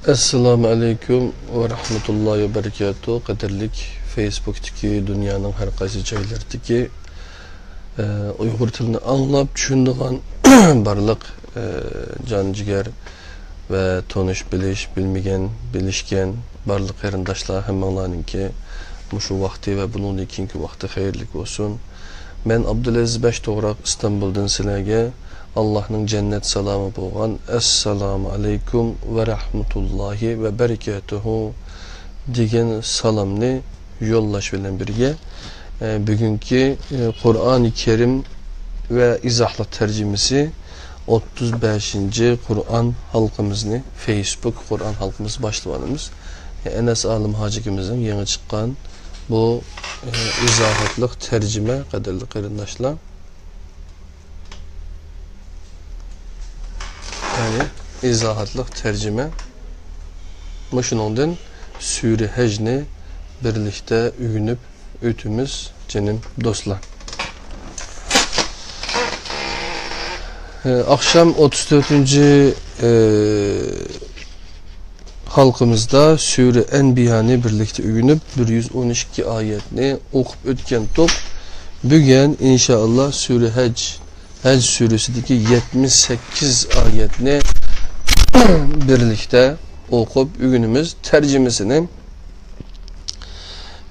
Assalamu alaikum ve rahmetullahi ve berekatuhu. Qadirlik Facebook'taki dünyanın her qaysı joylaridagi Uyghur tilini anlap tushunadigan barliq jon jigar ve tonish bilish bilmagan bilishgan barliq qarindoshlar hammalariniki mushu vaqti ve bundan keyingi vaqti xayrli bo'lsin. Men Abdulaziz Bashto'g'roq Istanbuldan sizlarga Allah'ın cennet salamı bo'lgan Assalamu alaikum ve rahmetullahi ve berekatuhu degan salamni yo'llash bilan birga bugünkü Kur'an-ı Kerim ve izahlı tercümesi 35. Kur'an halkımızını Facebook Kur'an halkımız başlavanımız Enes Alim Hacikimizin yeni çıkan bu izahatlık tercüme kadarlı qarindoshlar. Yani izahatlık tercüme Muşunundan Sure Hecni birlikte üyünüp ötümüz canım dostlar. Akşam 34. Halkımızda Sure Enbiya'ni birlikte üyünüp 112 ayetini okup ötken top bugün inşallah Sure Hecc suresideki 78 ayetini birlikte okup bugünümüz tercümesini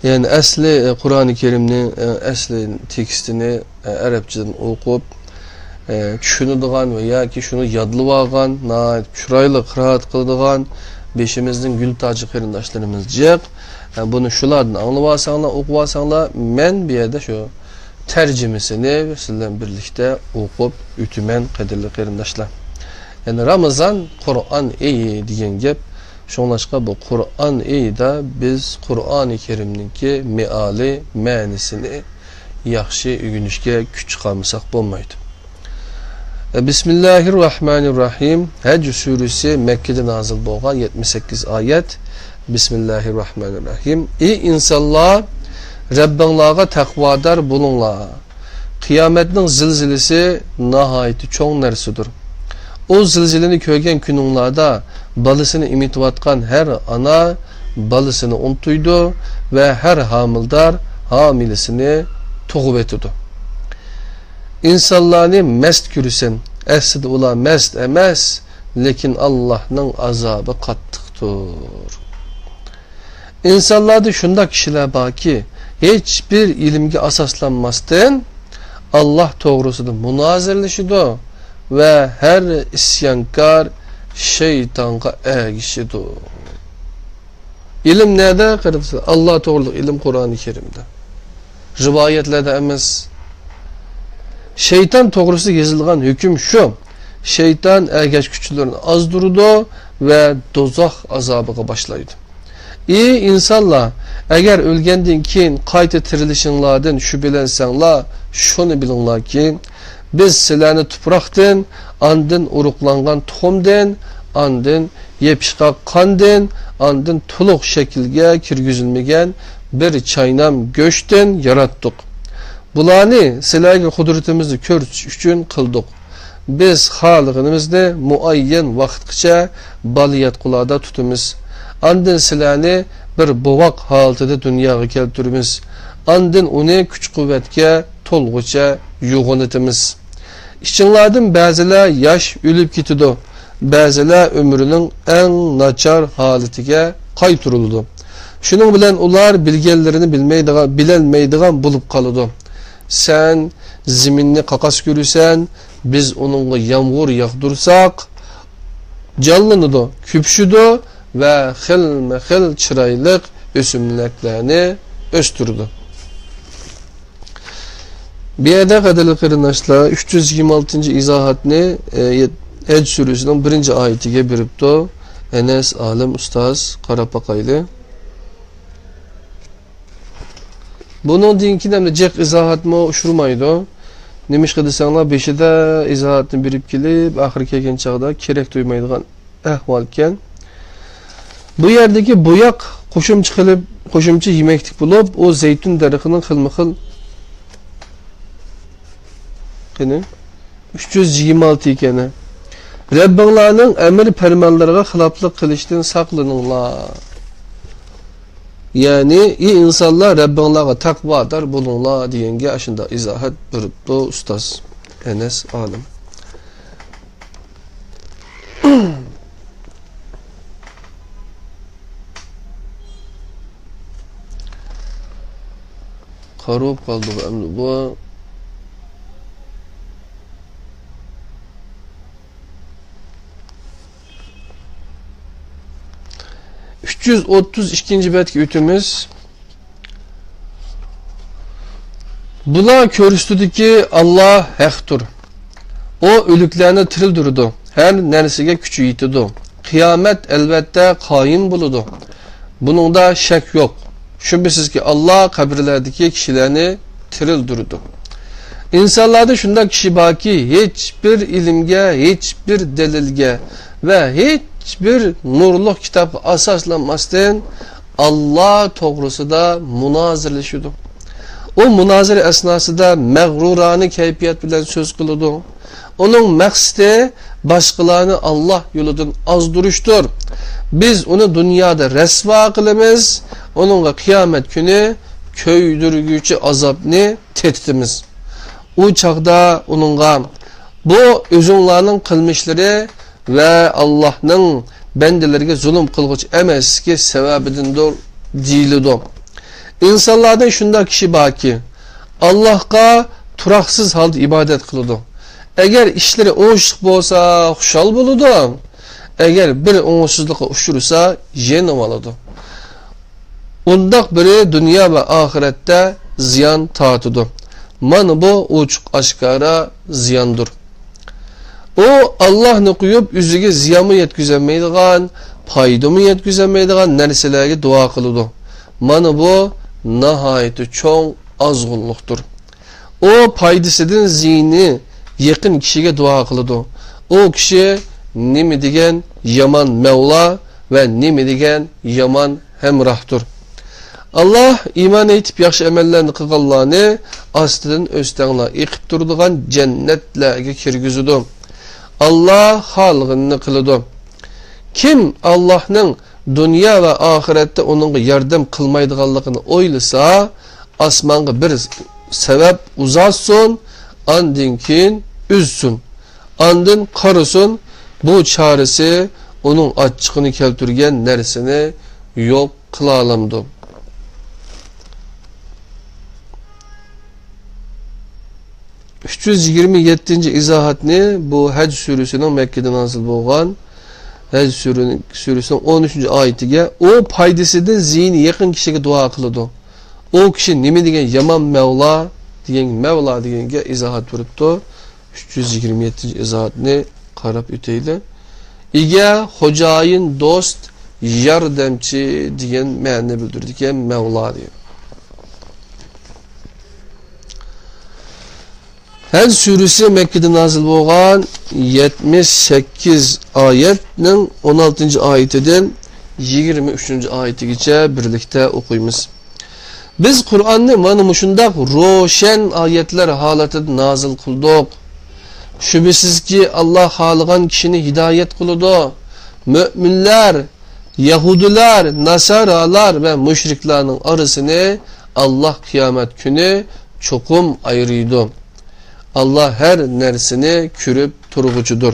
yani asli Kur'an-ı Kerim'nin asli tekstini Arapçadan okup tushunadigan veya ki şunu yadlıvagan, çuraylı kıraat kıldığan beşimizin gül tacı qarindoshlarimiz jiq. Bunu şulardan anlavasanlar, okuvasanlar men bir yerde şu tercümesini sizlerle birlikte okup ütümen qadirli qarindoshlar. Yani Ramazan Kur'an iyi degan gap. Şonlaşqa bu Kur'an iyi da biz Kur'an-ı Kerim'ninki meali, ma'nisini yaxshi öğünüşke küç qalmasak bo'lmaydi. Bismillahirrahmanirrahim. Hecc suresi Mekke'de nazil bo'lgan 78 ayet. Bismillahirrahmanirrahim. Ey insanlar, Rabbinglarga taqvodor bo'linglar. Qiyomatning zilzilasi nihoyatda cho'ng narsadir. O zilzileni ko'rgan kuninglarda balasini imitiyotgan her ana balasini unutuydu ve her hamildar hamilisini tug'ib etidi. İnsanlarni mest ko'rsin. Aslida ular mest emas, lekin Allohning azobi qattiqdir. İnsanlarda shunday kishilar borki, hiçbir ilimga asoslanmasdan Allah to'g'risida munozirlashidi ve her isyankar şeytanga ergişidir. İlim nerede? Allah to'g'riliq ilim Kur'an-ı Kerim'de. Rivayetlerde emas. Şeytan to'g'risida yozilgan hüküm şu. Şeytan ergeç güçlerini azdırdı ve dozoq azabiga başlaydı. İyi insanlar, eğer ölgenden keyin qayta tirilishinglardan şübhelensanglar, şunu bilinglar ki biz sizlarni tuproqdan, andin uruqlangan tuxumdan, andin yepishqoq qondan, andin to'liq shaklga kirgizilmagan bir chaynam go'shtdan yaratdik. Bularni sizlarga qudratimizni ko'rsatish uchun qildik. Biz xalqimizni muayyan vaqtgacha baliyatqularda tutamiz. Andin sizlarni bir bovoq holatida dunyoga keltiramiz. Andin uni kuch-quvvatga to'lg'icha yo'g'onatamiz. İçinlardan ba'zilar yaş ölüp ketidi, ba'zilar ömrünün en nachar holatiga qaytirildi. Shuning bilan ular bilganlarini bilolmaydigan bo'lib qoladi. Sen ziminni qaqas ko'rsan, biz onunla yağmur yağdırsak, canlanıdı, küpşüdü ve xil chiroyli o'simliklarni o'stirdi. Bir yerde qadirli qarindoshlar 326. izahatni Hecc suresining 1. ayetiga beribdi. Enes Alim ustoz Qarapaqayli. Bunun dinkinden de cek izahatma uçurmaydı. Nemiş qilsanglar 5'ida izahatni berib kelib, oxiri kelgan chaqda kerak duymaydigan ahvolken bu yerdagi bo'yoq qo'shimcha yemaklik bo'lib, o zeytun daraxining xilma-xil 326 ekan. Rabbinglarning emir fermanlariga xiloflik qilishdan saqlaninglar. Yani iyi insanlar Rabbinglarga taqvodor bo'linglar deganga shunda izohat beribdi ustoz Enes olim. Qarab qoldi endi bu 332. betki ütümüz. Buna körüstüdü ki Allah haqdır. O ölüklerini tirildirdi. Her nersige küçü yitidi. Kıyamet elbette kaim buludu. Bunun da şek yok. Şüphesiz ki Allah kabirlerdeki kişilerini tirildirdi. İnsanlarda şunda kişi baki hiçbir ilimge, hiçbir delilge ve hiçbir nurluk kitap asaslanmasdan Allah doğrusu da münazirleşiyordu. O münazir esnasında mağrurani keyfiyet bilen söz kılıdı. Onun maksidi başkalarını Allah yoludan azdırıştır. Biz onu dünyada resva kılımız, onunla kıyamet günü köydürgücü azabını tehditimiz. O çağda onunla bu özünlerinin kılmışları ve Allah'ın bendelerine zulüm kılgıç emeski sebebindendir deyildi. İnsanlardan şunda kişi baki Allah'a turaksız halde ibadet kılıdı. Eğer işleri oğuşluk olsa huşal buludu. Eğer bir oğuşsuzluğa uçurursa yenim aladı. Ondak biri dünya ve ahirette ziyan tatıdı. Mana bu uçuk aşkara ziyandır. O Allah'ını koyup yüzüge ziyanı yetkizemeydiğen, paydımı yetkizemeydiğen nerselerine dua kılıdı. Mana bu nahayeti çok azgınlıktır. O paydasının zihni yakın kişiye dua kılıdı. O kişi nimi degen yaman Mevla ve nimi degen yaman hemrahtır. Allah iman etip yaxşı emellerini kılganlarını aslının östenle ekip durduğun cennetlerine kirgizdi. Allah halığını kılıdı. Kim Allah'ın dünya ve ahirette onun yardım kılmaydıganlığını oylasa asmanga bir sebep uzatsın, andın kin üzsün, andın karısın, bu çaresi onun açıkını keltürgen neresini yok kılalamdı. Üç 327. izahatni bu Hac surəsinin Mekke'de nazil bolğan Hac surəsinin 13. ayetiga o paydasıda zihni yakın kişiye dua kılıdı. O kişi nime degen yaman Mevla degenge izahat veripdi. 327. izahatni qarab öteyli. İge hocayın dost yardımcı degen ma'ni bildirdigan Mevla diyor. Hac suresi Mekke'de nazil bolğan 78 ayetning 16. ayetinden 23. ayetigacha birlikte okuyumuz. Biz Kur'an'ı mana mushundaq roşen ayetler halatida nazil qildik. Şüphesiz ki Allah xaligan kishini hidayet qiladi. Müminler, Yahudiler, Nasaralar ve müşriklerin arasını Allah kıyamet günü çokum ayırıydı. Allah her nersini kürüp turgucudur.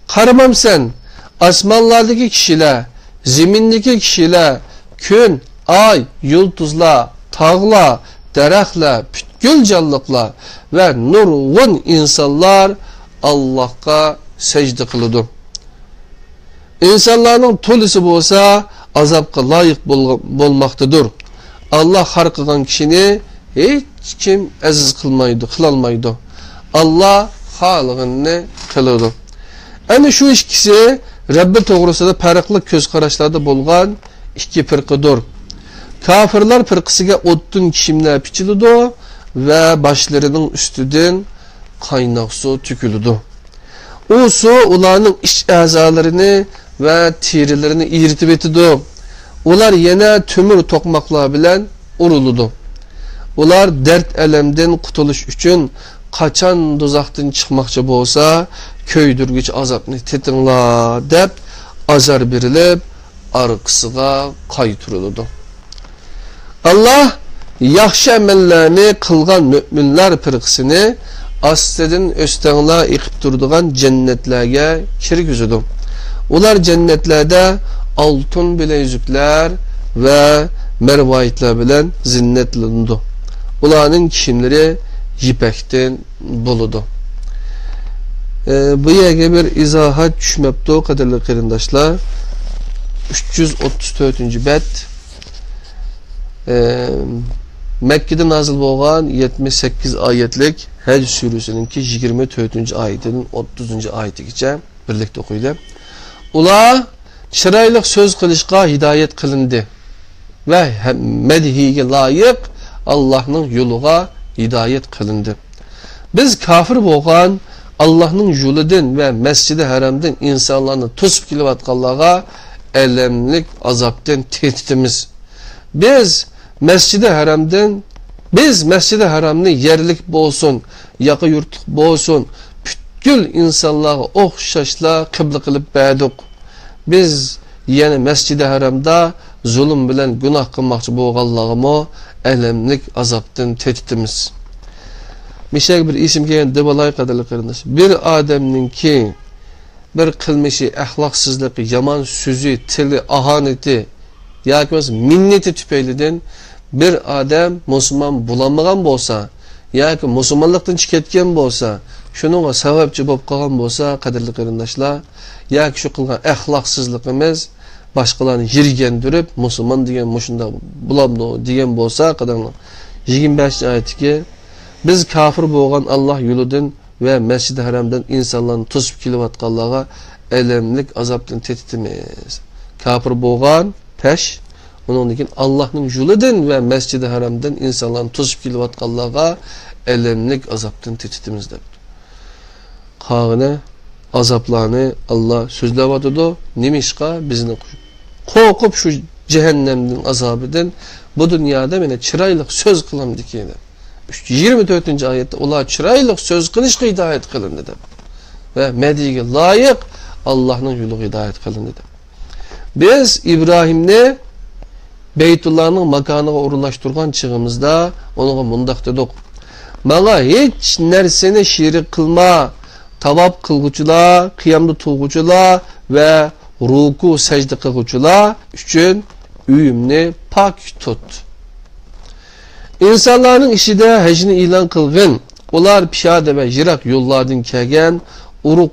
Karamam sen, asmanlardaki kişiler, zemindeki kişiler, gün, ay, yıldızlar, tağlar, derekler, bütkül canlıklar ve nurgun insanlar Allah'a secde kılıdı. İnsanların tolisi olsa azapka layık bolmaktadır. Allah harkıgan kişini hiç kim aziz kılalmaydı. Allah halığını kılırdı. Yani şu ikisi Rabbi doğrusunda farklı göz karışlarda bolğan iki firqadır. Kafirler firqasiga o'ttin kishimlar pichildi ve başlarının üstüden kaynak su tükülüdü. O su ularning iç azalarını ve terilerini eritip etidi. Ular yana tömür tokmaklar bilen uruludu. Ular dert elemden kurtuluş üçün qaçan dozaqdan chiqmoqchi bo'lsa, köydürgüç azapni tetingla deb azar berilib, arqısıga qaytırıldı. Allah yaxşı amellerini qılgan müminler firqisini astedin östengla iqib turduğan cennetlerge kirgizdi. Ular cennetlerde altın bilezükler ve mervayetler bilen zinnetlendi. Ularning kiyimleri yipekten buludu. Bu yerga bir izohat tushmabdi, qadrli qarindoshlar. 334 bet Mekke'de nazil bo'lgan 78 oyatlik Haj surasininki 24 oyatidan 30 oyatigacha birlikda o'qiylik. Ular chiroyli so'z qilishga hidoyat qilindi va madhiga loyiq Allah'ның yo'liga hidoyat qilindi. Biz kafir bo'lgan Allah'ның yo'lidan ve Mescid-i Haram'dan insanlarını tutup kilovatkallığa elemlik azaptan tehditimiz. Biz Mescid-i Haram'ın yerlik bolsun, yakı yurtluk bolsun, bütün insanlara okşaşla kıblı kılıp bədik. Biz yani Mescid-i Haram'da zulüm bilen günah kılmakçı boğallağımı elemlik azaptan tehditimiz. Mişek bir isim gelən debalay qadarlı qarindaş. Bir adamın ki bir qilmishi, ahlaksızlığı, yaman sözü, tili, ahaneti, yoki minneti tüpeyliden bir adam Müslüman bulanmagan bolsa, yoki Müslümanlıktan chiqib ketgan bolsa, shuningga sababchi bo'lib qolgan bolsa, qadarli qarindoshlar, yoki shu qilgan ahlaksızlığımız boshqalarni yirgandirib, Müslüman degan mushunda bulamdi degan bolsa, qadarli 25-oyatga biz kafir bo'lgan Allah yo'lidan ve Mescid-i Haram'dan insanların tutup kilovatkallığa elemlik azaptan tehditimiz. Kafir bo'lgan peş, onun için Allah'ın yo'lidan ve Mescid-i Haram'dan insanların tutup kilovatkallığa elemlik azaptan tehditimiz debdi. Qağını, azaplarını Allah sözlevadıdı. Nimişqa bizni korkup şu cehennemden azabından bu dünyada mene çıraylık söz kılam dikeydi. 24. ayette ular çıraylık söz kılışqa hidayet kılındı dedi. Ve Medine'ye layık Allah'ın yolu hidayet kılındı dedi. Biz İbrahim'ni Beytullah'ın makanına uğurlaştırgan çığımızda ona mundaq dedik. Bana hiç nerseni şirik kılma, tavap kılgıçılar, kıyamda tulguçular ve ruku secde kılgıçılar üçün üyümni pak tut. İnsanların işide hecni ilan kılgın, ular piyade ve jirak yollardan kelgen uruk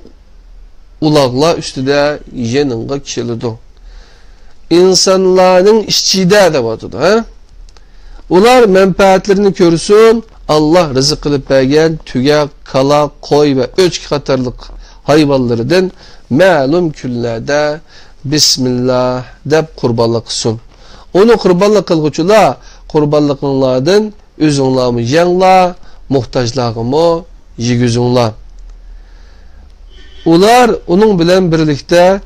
ulakla üstüde yeninga kelidi. İnsanların işçide de vardı. Ular menfaatlerini görsün, Allah rızık kılıp bergen tüge, kala, koy ve öçki katarlık hayvanlardan ma'lum küllerde Bismillah deb kurbanlık kılsın. Onu kurbanlık kılgıçılar kurbanlıklardan özünlarımı yengla, muhtaçlarımı yigüzünlar. Ular onun bilen birlikte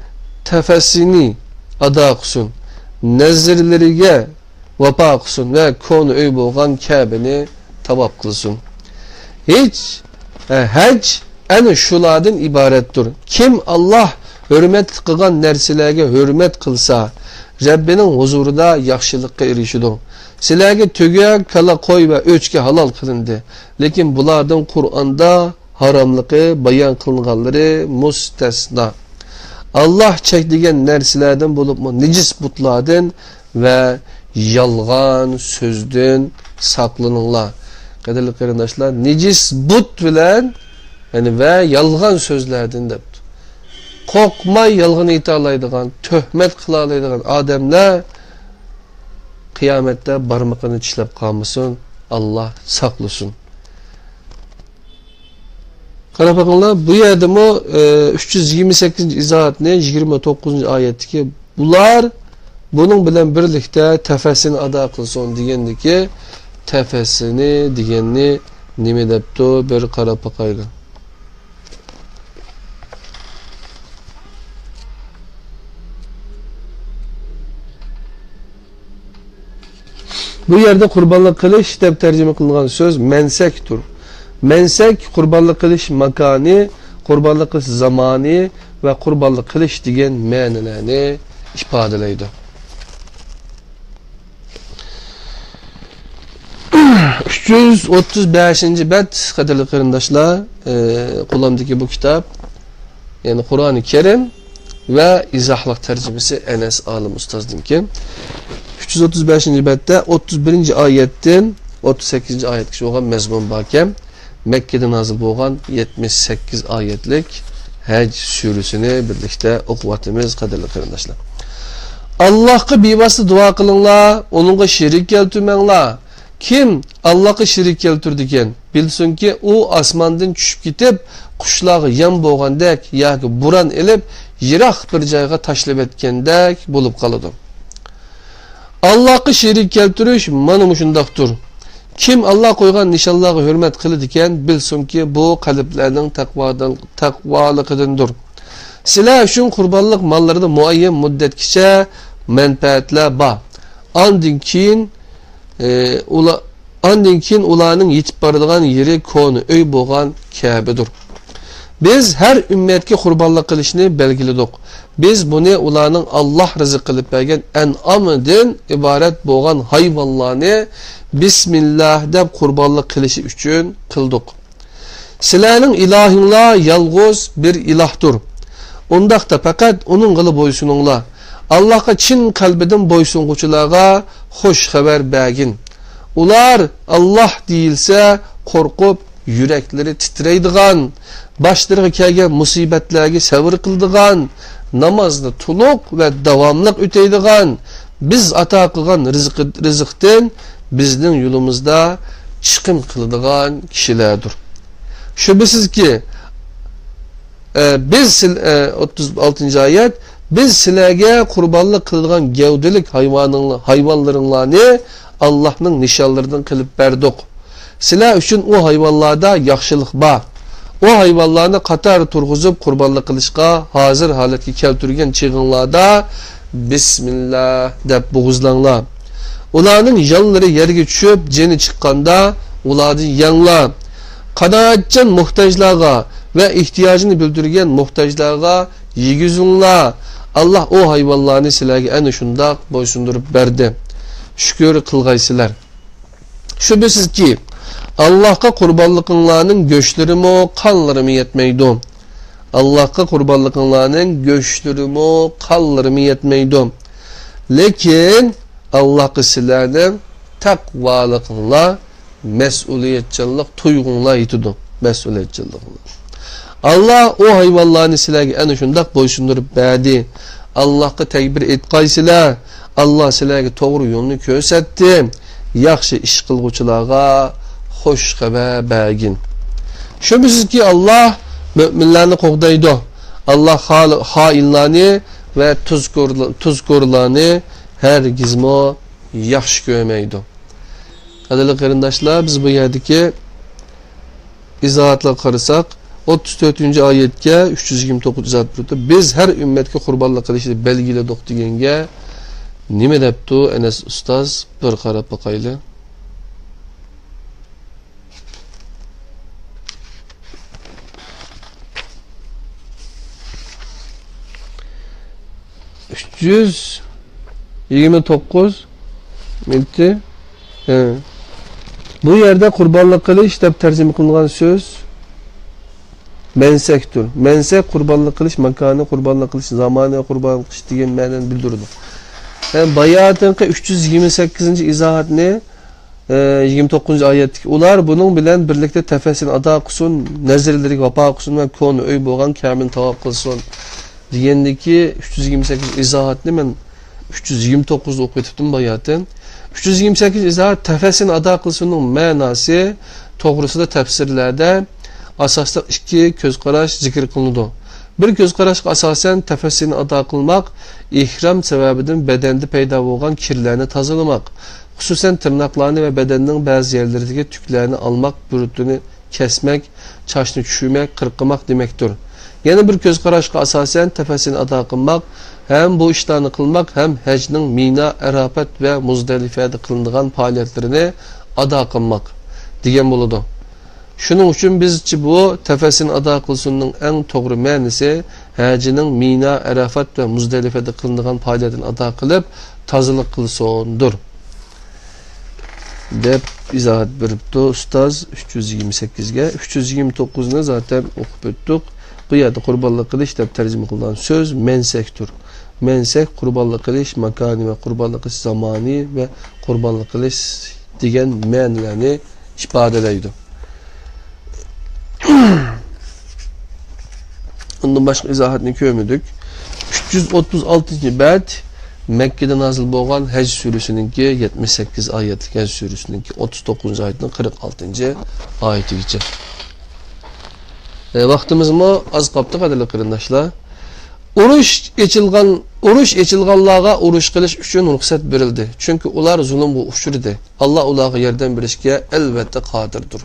tefessini ada kılsın, nezirlerine vapa kılsın ve konu öy bolgan Kabe'ni tavap kılsın. Hiç hac ana şulardan ibarettir. Kim Allah hürmet kılgan nerselerge hürmet kılsa Rabbinin huzurida yaxshilikka erişidi. Sizlarga tüge, kala, koy ve öçke halal kılındı. Lekin bulardan Kur'an'da haramlığı bayan kılınganları müstesna. Allah çektiğen nersilerden bulup mu necis butlardan ve yalgan sözden saklanınlar. Kaderli kardeşler, necis but bilen yani ve yalgan sözlerden de korkmay yalgan italaydıgan, töhmet kılalaydıgan adamlar kıyamette barmakını çişlep kalmasın, Allah saklasın. Qarab bakınlar, bu yerde mi 328. izahatne 29. ayetteki bular bunun bilen birlikte tefessini ada kılsın degendiki tefessini degenni nime depti bir qarab bakaylı. Bu yerde kurbanlık kılış deb tercüme kılıngan söz mensektur. Mensek qurbanlık qilish makoni, qurbanlık qilish zamoni va qurbanlık qilish degan ma'nolarni ifodalaydi. 335. bet qadrli qarindoshlar, qo'limdagi bu kitob, ya'ni Qur'oni Karim ve izahlık tercümesi Enes Alim Ustazdınki. 335. betde 31. ayetten 38. ayetki olan mezmun bakem Mekke'de nazil boğan 78 ayetlik Hac sürüsünü birlikte okuvatımız kaderli kardeşler. Allah'a bivası dua kılınla, onunla şirik keltürmenla. Kim Allah'a şirik keltürdüken bilsin ki o asmandan düşüp gidip kuşlağı yan boğandek ya ki buran elip yirak bir cayga taşlap etkendek bulup kalıdı. Allah'a şirik keltürüş manı şundaqdır. Kim Allah koygan nişanlığa hürmet kılıdıken bilsin ki bu kalplerinin takvalıkıdındır. Silah üçün kurbanlık mallarda muayyen müddetkiçe menfaatler ba. Andın kin ulanın yitip barıdığan yeri konu öy boğan Kabe'dir. Biz her ümmetki kurbanlık kılışını belgilidik. Biz bunu ulanın Allah rızık kılıp bergen en'amıdın ibaret boğan hayvanlarını Bismillah deb kurbanlık kılışı üçün kıldık. Silenin ilahinla yalğız bir ilahdır. Ondaqda fakat onun kılı boysununla. Allah'a çin kalbidin boysunguçularga hoş haber bergin. Ular Allah deyilse korkup yürekleri titreydigan, başlarına kelgen musibetlerge sabır kıldigan, namazda tuluk ve davamlık öteydigan, biz ata kılgan rızıkten bizning yolumuzda çıkım kıldigan kişilerdir. Şüphesiz ki biz 36. ayet biz sizlarga kurbanlık kıldigan gevdelik hayvanlarını Allah'ın nişanlarından kılıp berdik. Sizlar üçün o hayvanlarda yaxşılık var. O hayvanlarını qatar turg'izib kurbanlık kılışqa hazır haletki keltirgen çığınlarda Bismillah deb buğuzlanlar. Ularning yanları yerge çöp ceni çıkkanda ularni yanla. Qanaatchan muhtajlarga ve ihtiyacını bildirgen muhtajlarga yegizunla. Allah o hayvanlarını sizlarga ana shundaq boysundurup berdi. Şükür kılgaysılar. Şüphesiz ki Allah'a kurbanlıklarının göçlerimi, kanlarımı yetmeydi. Allah'a kurbanlıklarının göçlerimi, kanlarımı yetmeydi. Lekin Allah'ı sizlerden takvalıkla, mesuliyetçilik tuygunla yitidu. Mesuliyetçilikla. Allah o hayvanlarını sizlerge en şundak boysundurup berdi. Allah'a tekbir etkaysılar. Allah sizlerge doğru yolunu kösetdi. Yaxşı iş kılgıçılarga hoş haber bergin. Şüphesiz ki Allah müminlerini qoğdaydı. Allah hainlerini ve tuzkurlarını her gizmo yaxşı görmeydi. Kaderli qarindoshlar, biz bu yerdeki izahatla qarasak 34. ayetke 329 izahat buyurdu. Biz her ümmetke kurbanlık qilishni belgiladik deganga nima debdi Enes ustoz, bir qarab baqayli. Üç 29 bitti. Bu yerde kurbanlık kılış deb tercüme kılınan söz mensektir. Mensek kurbanlık kılış makanı, kurbanlık kılış zamanı, kurbanlık kılış degan ma'noni bildirdi. Bayatınkı 328. izahat ne? 29. ayet. Ular bunun bilen birlikte tefesini ada qilsin, nazarlariga vafo qilsin ve konu öy bo'lgan kamini tavab qilsin. Degandiki 328 izahatni men 329 o'qib o'tdim bayatın. 328 izahat tefesini ada qilsinning ma'nosi to'g'risida tafsirlarda asosda ikki ko'zqarash zikr qilinadi. Bir ko'zqarashga asosan tefesini ada qilmak ihram sebebinden bedende paydo bo'lgan kirlarni tozalamak, xususan tırnaqlarni ve bedenning ba'zi yerlaridagi tüklerini almak, bürütünü kesmek, çaşını tushirmak, qirqimak demektir. Yana bir ko'zqarashga asosan tefesini ada qilmak hem bu işlerini kılmak hem hecnin Mina, Arafat ve Muzdalife'de kılındıgan faaliyetlerini ada kılmak diyen buludu. Şunun üçün bizçi bu tefesini ada kılsının en doğru mənisi həcinin Mina, Ərəfat və Muzdəlifədə qılınğan fəaliyyətini ada qılıb tazılıq kılsındır. Dep izahat beripti ustaz 328'ge. 329'unu zaten okup öttük. Bu yerde kurbanlık kılış dep tercüme kılınan söz mensektir. Mensek kurbanlık kılış makani ve kurbanlık kılış zamani ve kurbanlık kılış diyen menilerini ifadələydi. Ondan başka izahatını kömüdük. 336. bət Mekke'de nazil bolgan Həcc surəsininki 78 ayetlik Həcc surəsininki 39. ayetinin 46. ayetigacha. Vaxtımız mı az qaptı qadirli qarindaşlar. Uruş eçilganlarga uruş qilish uchun ruxsat berildi. Çünkü ular zulmga uchurdi. Allah ularga yerden berishga elbette qadirdir.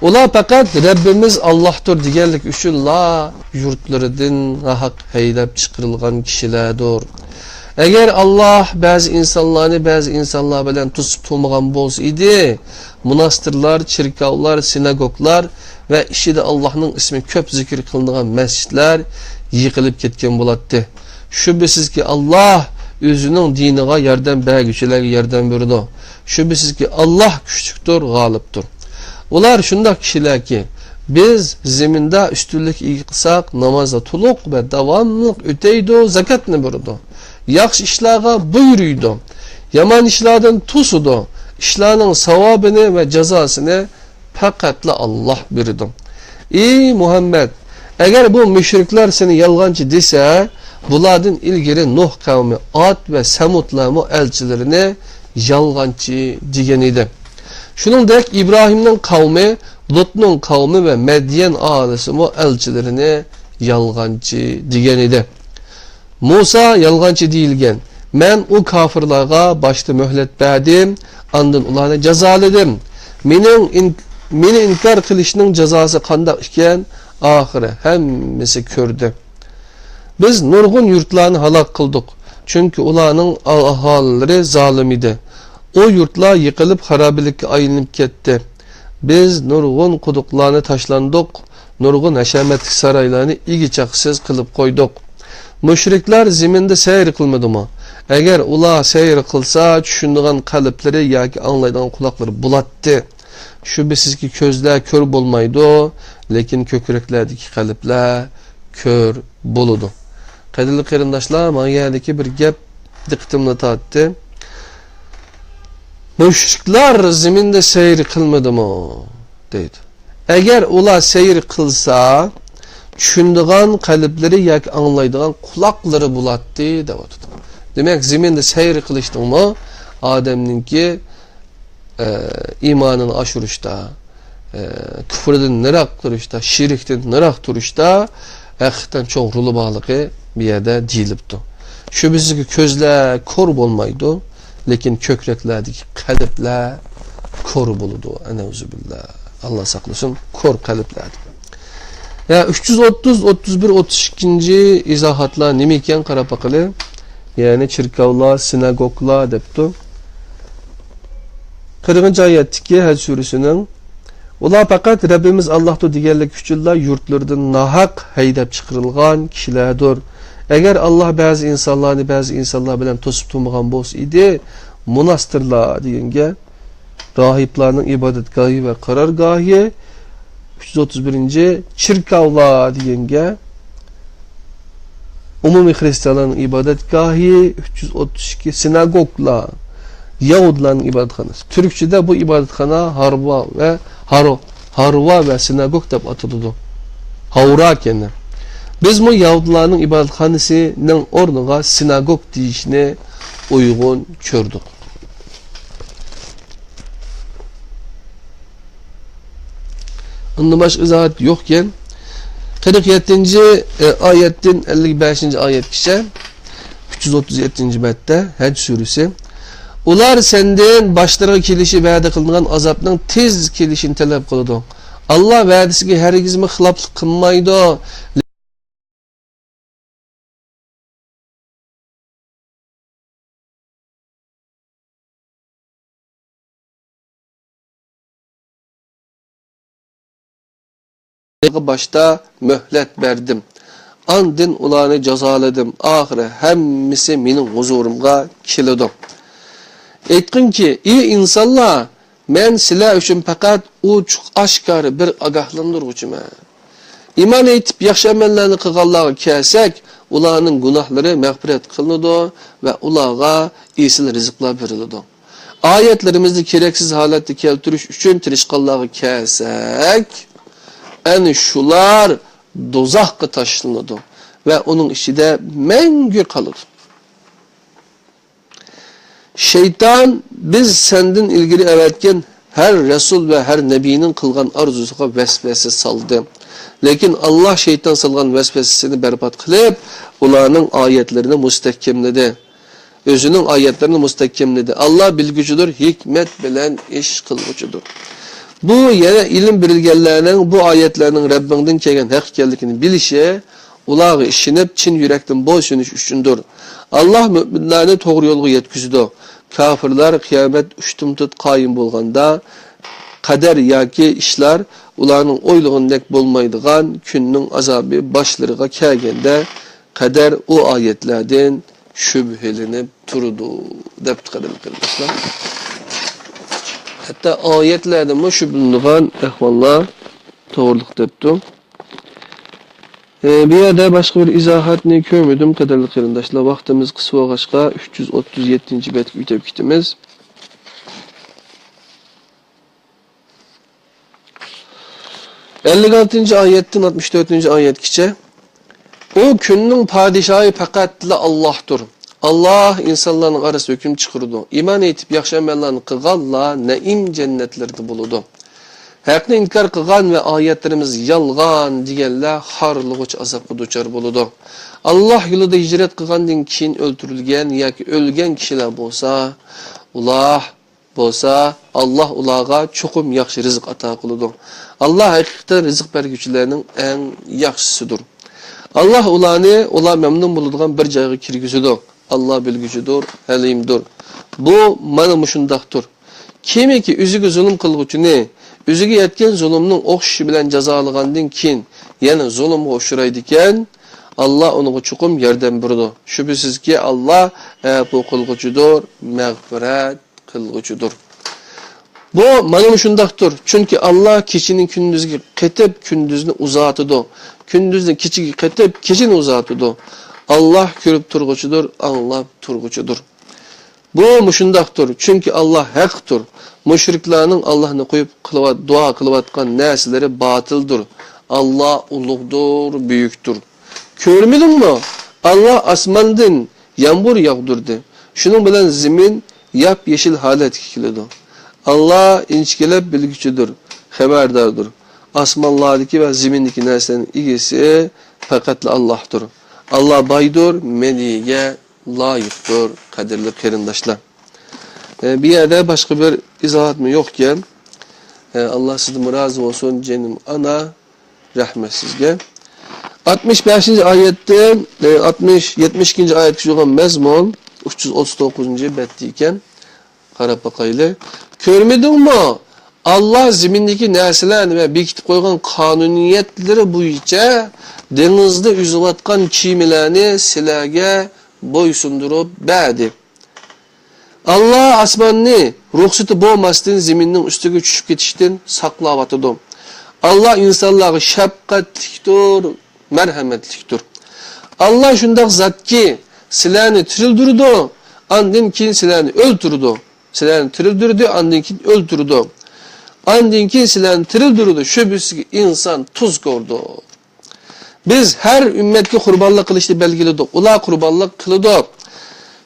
Ular faqat Rabbimiz Allah'tır deganlik uchun la yurtlaridan haq haydab chiqarilgan kishilardir. Eğer Allah bazı insanlar bilen tutup tutmagan bolsaydı, monastırlar, çirkavlar, sinagoglar ve işide Allah'ın ismi köp zikir kılıngan mescitler yıkılıp ketken bulattı. Şüphesiz ki Allah özünün dinine yerden belgüçülerine yerden verdi. Şüphesiz ki Allah küçüktür, galiptir. Ular şundak kişiler ki biz zeminde üstünlük yıksak namazda tuluk ve devamlılık öteydi, zakatını verirdi. Yaxşı işlerine buyuruydu. Yaman işlerden tusudu. İşlerinin savabını ve cezasını fakatla Allah verirdi. Ey Muhammed, eğer bu müşrikler seni yalgancı dese, buladın ilgili Nuh kavmi, Ad ve Semud'la elçilerini yalgancı diyeniydi. Şunun dek İbrahim'in kavmi, Lut'un kavmi ve Medyen ailesi elçilerini yalgancı diyeniydi. Musa yalgancı değilgen. Men o kafirlarga başta mühlet verdim, andın ularını cezaladım. Meni inkar kılışının cezası kandak iken, ahire hemmisi kördü. Biz nurgun yurtlarını halak kıldık. Çünkü ularının ahalileri zalim idi. O yurtlar yıkılıp harabilikке ayınıp ketti. Biz nurgun kuduklarını taşlandık. Nurgun haşametlik saraylarını igi çaksız kılıp koyduk. Müşrikler zeminde seyir kılmadı mı? Eğer ular seyir kılsa düşündüğün kalpleri yaki anlaydığı kulakları bulattı. Şüphesiz ki közler kör bulmaydı. Lekin kökreklerdeki kalpler kör buludu. Kadirli qarindaşlar, bana geldi ki bir gap diqqatimni tortdi. Müşrikler zeminde seyir kılmadı mı? Deydi. Eğer ular seyir kılsa düşündüğün kalpleri yaki anlaydığı kulakları bulattı deydi. Demek zeminde seyir kılıştı mı Adem'ninki imanını aşırışta, küfürden nırak duruşta, şirikten nırak duruşta hakikaten çok rulu bağlığı bir yerde değilipti. Şüphesiz ki közler kor olmaydı, lekin kökreklerdeki kalpler kor buludu. Eneuzubillah. Allah saklasın, kor kalplerdi. Ya 330, 31, 32. izahatlar nemiken karapakalı, yani çirkavlar, sinagoglar depti. 40. ayetteki Həcc surəsinin ular fakat Rabbimiz Allah'tır digerlik üçünlər yurtlardan nahak haydab çıkarılgan kişilerdir. Eğer Allah bazı insanlar bilen tosup tutmagan bolsaydı, monastırlar degenge rahiplarning ibodatgohi ve qarorgohi 331. çirkavlar degenge umumiy Hristiyanların ibodatgohi 332. sinagoglar Yahudların ibadetxanası. Türkçe'de bu ibadethana harva ve sinagog deb atıldı. Havra kendi. Biz bu Yahudilerin ibadetxanasının ornuna sinagog deyişine uygun kördük. Ondan başka izahat yokken 47. ayetin 55. ayet kişi 337. bette Həcc suresi. Ular senden başlarına kelişi vədə kılınan azapның tez kelişini talep kılıdı. Allah vədisiga hergizmi xilaflık kılmaydı. başta möhlet berdim. Andin ulanı cazaladım. Ahire hemmisi mening huzurumga keladi. Aytqin ki, ey insanlar, men sizlar uchun faqat ochiq oshkor bir ogohlantiruvchiman. İman etib yaxshi amallarni qilganlarga kelsak, ularning gunohlari mag'firat qilinadi va ularga esil rizqlar beriladi. Oyatlarimizni keraksiz holatda keltirish uchun tirishqanlarga kelsak, ana shular do'zaxga tashlanadi va uning ichida mangu qoladi. Şeytan biz senden ilgili evetken her Resul ve her Nebi'nin kılgan arzusuga vesvese saldı. Lekin Allah şeytan salgan vesvesesini berbat kılıp ularning ayetlerini müstehkemledi. Özünün ayetlerini müstehkemledi. Allah bilgücüdür, hikmet bilen iş kılgıcıdır. Bu yana ilim bilgenlerinin bu ayetlerinin Rabbinden kelgan haq ekanligini bilişi, ularga işinip chin yürekten boysunish uchundir. Allah müminlerini to'g'ri yo'lga yetkizdi. Kafirlar kıyamet ushtumtut qoyim bo'lganda qadar yoki ishlar ularning o'ylagandek bo'lmaydigan kunning azobi boshlariga kelganda qadar o oyatlardan shubhelenib turdi deb qadrlar. Hatta oyatlarda mı shubhelangan ahvollar to'g'rilik debdi. Bir yerde başka bir izahatını görmedim kadarlı kırındaşlar. Vaktimiz kısa olgaçqa 337. betki ütep kitimiz. Ayetten 64. ayetkiçe o günün padişahı faqatla Allah'tır. Allah insanların arası hüküm çıkırdı. İman etip yaxşı amallarni qilganlar naim cennetlerde buludu. Haqni inkar qilgan ve ayetlerimiz yalgan deganlar harlıg'uch azobga duchor bo'ladi. Allah yo'lida hijrat qilgandan keyin o'ldirilgan yoki o'lgan kishilar bo'lsa, Allah ularga cho'qim yaxshi rizq ato qiladi. Allah haqiqatan rizq berguvchilarning eng yaxshisidir. Allah ular memnun bo'ladigan bir joyga kirgizadi. Allah bilgücüdür, halimdir. Bu mana mushundaqdir. Kimiki o'ziga zulm qilguvchini Üzüge yetken zulümün okşu bilen cezalagandan keyin yani zulümge uçuraydı iken Allah onu çukum yerden burdu. Şüphesiz ki Allah bu kılgıcıdır, mağfiret kılgıcıdır. Bu manım şundaktır. Çünkü Allah kişinin gündüzü ketip gündüzünü uzatıdı. Gündüzünü kişi ketip kişini uzatıdı. Allah görüp turgucudur, Allah turgucudur. Bu muşundaktır. Çünkü Allah haktır. Müşriklerin Allah'ını koyup dua kılıvatkan nesleri batıldır. Allah ulugdur, büyüktür. Görmedin mi? Allah asmandan yağmur yağdırdı. Şunun bilen zemin yap yeşil halet kilidi. Allah inçkelep bilgüçüdür, haberdardır. Asmanlardaki ve zemindeki neslerin ilgisi fakatla Allah'tır. Allah baydır, meliye layıktır, kadirli kerindaşlar. Bir yerde başka bir izahat mı yokken Allah sizden razı olsun canım ana rahmetsizge. 65. ayette 72. ayet olan mezmun 339. bettiyken qarab bakaylı. Görmedin mi? Allah zemindeki neslerini ve bekitip koygan kanuniyetleri boyunca denizde üzülatkan kimilerini silage boysundurup berdi. Allah asmanını ruhsatı boğmasdan zeminin üstüge düşüp ketişten saklavatıdı. Allah insanları şefkatliktir, merhametliktir. Allah şundak zat ki silahını tirildirdi, andın kin silahını öldürdü. Silahını tirildirdi, andın kin öldürdü. Andın kin silahını tirildirdi, şüphesiz ki insan tuz gördü. Biz her ümmetki kurbanlık kılıştı belgilidik. Ula kurbanlık kılıdık.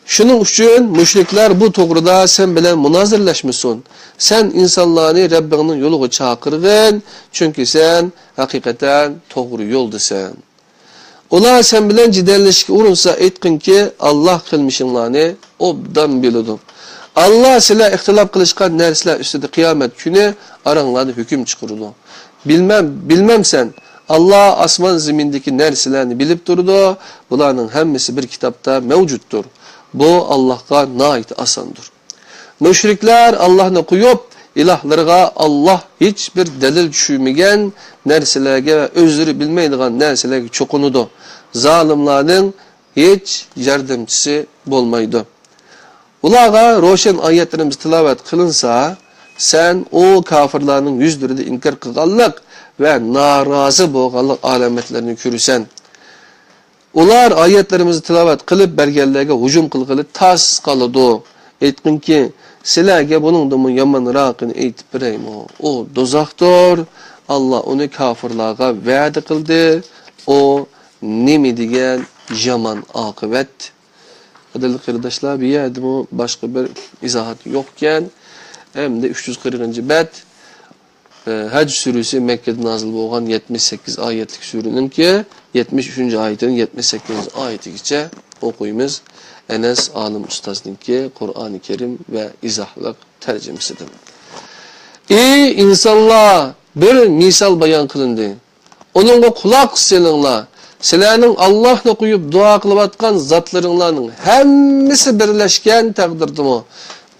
Şunun için müşrikler bu toğruda sen bilen münazirleşmişsin. Sen insanları Rabbinin yoluğa çağırgın. Çünkü sen hakikaten toğru yoldusun. Ola sen bilen cidelleşki urunsa etkin ki Allah kılmışınlarını obdan biludun. Allah silah ihtilaf kılışkan nersler üstüde kıyamet günü aranlarda hüküm çıkırdı. Bilmem sen. Allah asman zemindeki nerselerini bilip durdu. Bunların hemmesi bir kitapta mevcuttur. Bu Allah'a nait asandır. Müşrikler Allah'ını koyup ilahlarga Allah hiçbir delil düşürmegen nerselerge ve özürü bilmeydiğen nerselerge çokunudu. Zalimlerin hiç yardımcısı bolmaydı. Ulağa roşen ayetlerimiz tilavet kılınsa, sen o kafirlerin yüzlerinde inkar kılgallık ve narazı boğallık alametlerini görürsen. Ular ayetlerimizi tilavet kılıp bergellerge hücum kılgılı tas kalıdı. Etkin ki, silerge bunun da yaman rakını eğitip bireyim o dozaktor. Allah onu kafirlağa vaat kıldı. O nemi diyen yaman akıbet. Adil kardeşler bir yerdim o başka bir izahat yokken hem de 340. bet Hac suresi Mekke'de nazil olan 78 ayetlik surinin ki 73. ayetinin 78. ayetice okuyumuz. Enes Alim Ustaz'ın ki Kur'an-ı Kerim ve izahlık tercümesidir. İyi insanlar bir misal bayan kılındı. Onunla kulak seninle. Senin Allah'la koyup dua kılıp atkan zatlarınlarının hemmisi birleşken takdirdi.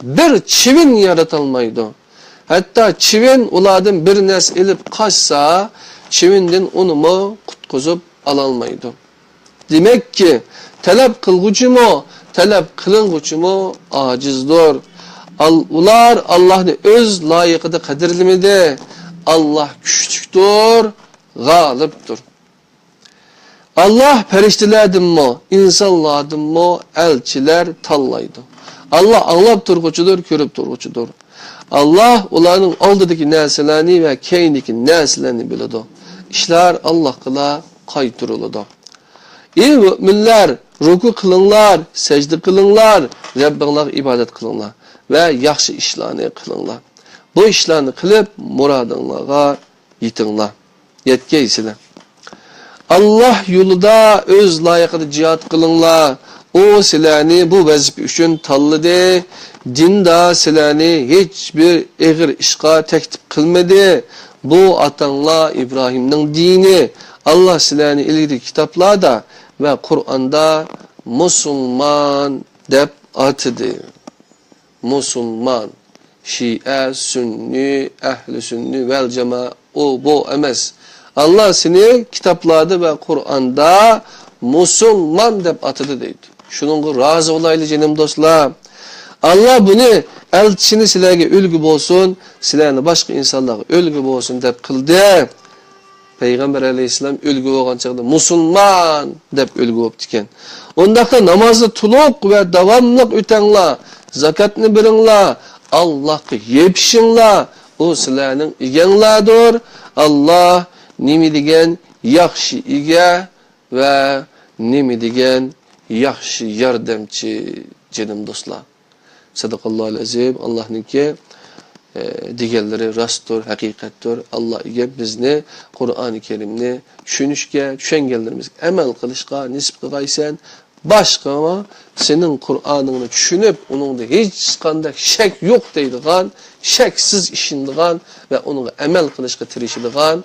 Bir çivin yaratılmaydı. Hatta çivin uladın bir nes elip kaçsa çivinden onu mu kutkuzup alalmaydı. Demek ki talep kılgıcı mı, talep kılıngıcı mı acizdir. Ular Allah'ını öz layıkıda kadirlemedi. Allah küçüktür, galiptir. Allah periştilerdim mi, insanlardım mı, elçiler tallaydı. Allah anlap turgucudur, körüp turgucudur. Allah onların aldıdaki neselerini ve keyindeki neselerini biledi. İşler Allah kıla kaytırılıdı. İyi müminler, ruku kılınlar, secde kılınlar, Rabbinler ibadet kılınlar ve yaxşı işlerini kılınlar. Bu işlerini kılıp muradınlara yitinlar, yetkeysiler. Allah yolunda öz layıkıda cihat kılınlar. O silahını bu vazife üçün talladı. Dinda silahını hiçbir eğir işga teklif kılmadı. Bu atanla İbrahim'nin dini. Allah silahını ilgili kitaplarda ve Kur'an'da Müslüman dep atıdı. Müslüman, Şia, Sünni, Ehli Sünni vel Cema o bu emez. Allah seni kitaplarda ve Kur'an'da Müslüman dep atıdı deydi. Şunun razı olaylı canım dostlar. Allah bunu elçini silerge ülgü bolsun, silerine başka insanlara ülgü bolsun dep kıldı. Peygamber aleyhisselam ülgü olgan çağda Müslüman dep ülgü oldu diken. Ondakta namazı tuluk ve davamlık ütenla, zakatını birinla, Allah'ı yepşinla, o silerinin igenladır. Allah nemi degen yaxşı ige ve nemi degen yaxşı yardımcı canım dostlar. Sadakallahu azim. Allah'ın ki digelleri rastdır, hakikattir. Allah ige bizni Kur'an-ı Kerim'ni düşünüşke, düşüngenlerimiz emel kılışka, nisp kıgaysen, başka ama senin Kur'an'ını düşünüp, onun da hiç kandak şek yok deydiğin, şeksiz işindiğin ve onu emel kılışka tirişidiğin,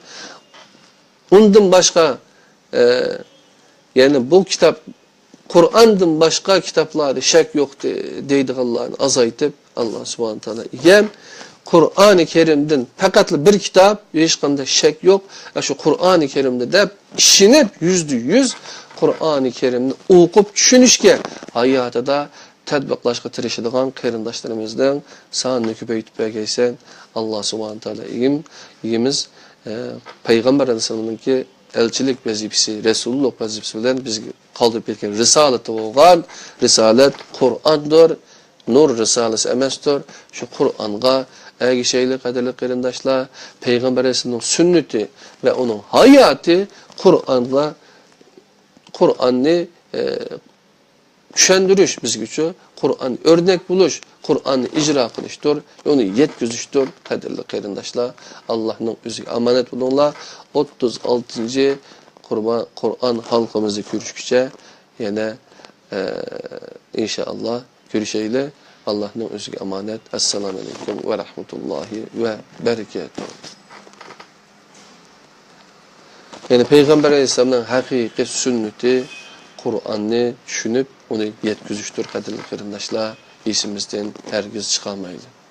ondan başka yani bu kitap Kur'an'dan başka kitaplarda şek yok deydiğinlerini azaytıp Allah subhanahu teala yem Kur'an-ı Kerim'den fakatlı bir kitap hiç kandak şek yok. Şu Kur'an-ı Kerim'de de işinip %100 Kur'an-ı Kerim'ni okup düşünüşke hayata da tədbiqlaşqa tirişidiğen kıyırındaşlarımızdan sanını küpeytip belgeysen Allah subhanahu teala iyimiz Peygamber Aleyhisselam'ın ki elçilik vazifesi, Resulullah vazifesi bilen biz kaldırıp etken risaleti olgan, risalet Kur'an'dır, nur risalesi emestir. Şu Kur'an'a egi şeyli kaderli kıyırındaşlar, Peygamber Aleyhisselam'ın sünneti ve onun hayatı Kur'an'ı düşendiriş biz gücü, Kur'an örnek buluş, Kur'an'ı icra kılıştır, onu yetküzüştür, kaderli kıyırındaşlar, Allah'ın üzü amanet bulunla, 36. Kur'an halkımızı görüşükçe, yine inşallah görüşeyle, Allah'ın üzü amanet. Esselamu Aleyküm ve Rahmetullahi ve Berekatuhu. Yani Peygamber Aleyhisselam'ın hakiki sünneti, Kur'an'ı düşünüp onu yetküzüştür kaderli kıyırındaşlar, isimizden herkes çıkarmaydı.